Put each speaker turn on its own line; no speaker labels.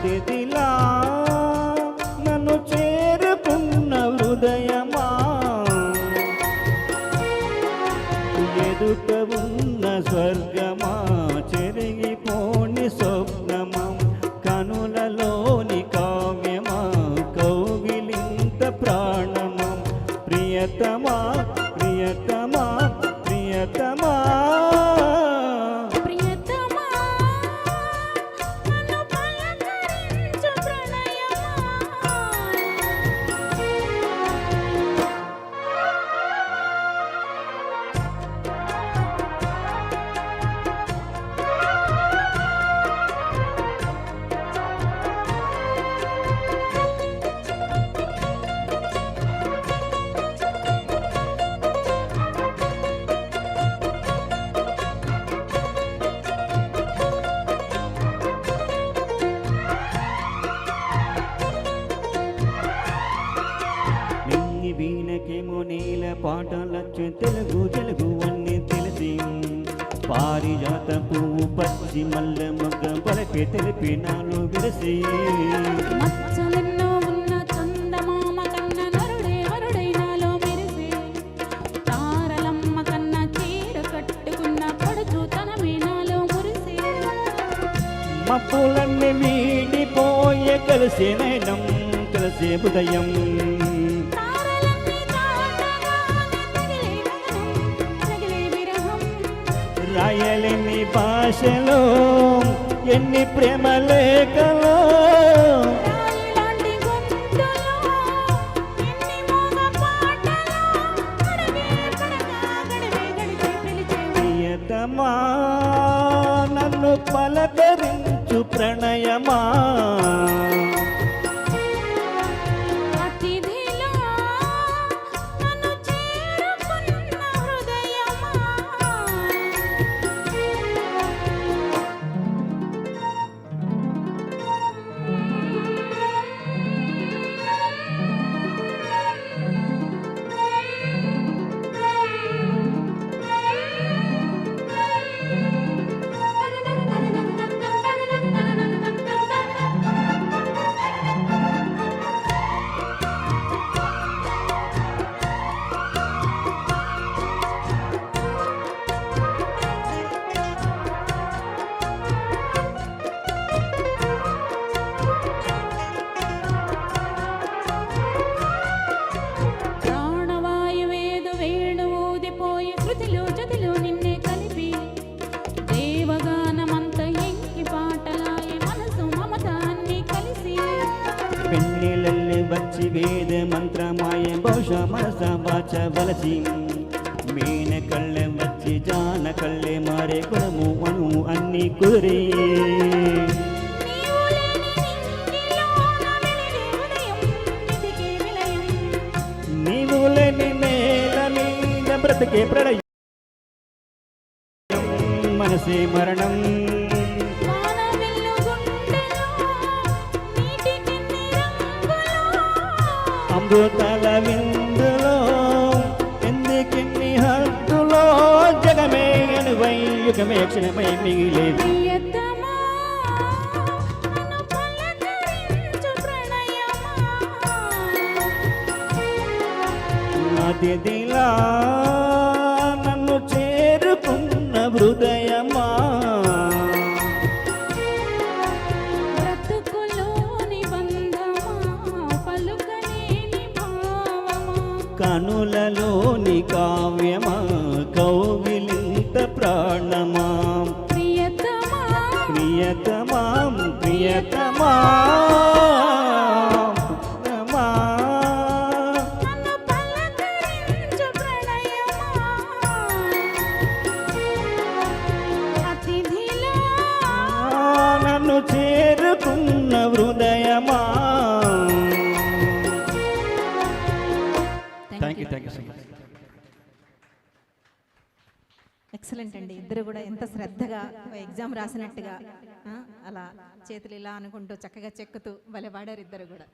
అతిథిలా నన్ను చేరుకున్న హృదయమా, ఎదుట ఉన్న స్వర్గమా, చెరిగిపోని స్వప్నమా, కనులలోని కావ్యమా, కౌగిలింత ప్రాణమా, ప్రియతమా ప్రియతమా ప్రియతమా వీణకేమో నీల పాటలచ్చు తెలుగు అన్నీ తెలిసి, పారిజాత పువ్వు పచ్చి మల్ల మొగ్గ పలకే తెలిపి నాలో విరసి,
మచ్చలెన్నో ఉన్న చందమామ కన్న నరుడే వరుడై నాలో మెరిసి, తారలమ్మ కన్న చీర కట్టుకున్న పడుచు తనమే నాలో మురిసి,
మబ్బులన్నీ వీడిపోయే కలిసే నయనం కలిసే ఉదయం, రాయలేని భాషలో ఎన్ని ప్రేమ లేఖలో, ప్రియతమా నన్ను పలకరించు ప్రణయమా, పెన్నెలల్లి వచ్చి వేద మంత్రమాయ బహుశ మనస వాచ వలసి, మీన కళ్ళె వచ్చి జాన కళ్ళె మారే గుణము అను అన్ని కురి, నీవు లేని నేల మీద బ్రతికే ప్రళయం, మనసే మరణం, అమృతల విందులో ఎందుకిన్ని హద్దులో, జగమే అనువై యుగమే క్షణమై మిగిలేది, అతిథిలా నన్ను చేరుకున్న హృదయమా, కనులలోని కావ్యమా, కౌగిలింత ప్రాణమా,
ప్రియతమా
ప్రియతమా ప్రియతమా నన్ను చేరుకున్న హృదయమా. Thank you so much.
Excellent అండి. ఇద్దరు కూడా ఎంత శ్రద్ధగా ఎగ్జామ్ రాసినట్టుగా అలా చేతులు ఇలా అనుకుంటూ చక్కగా చెక్కుతూ భలే పాడారు ఇద్దరు కూడా.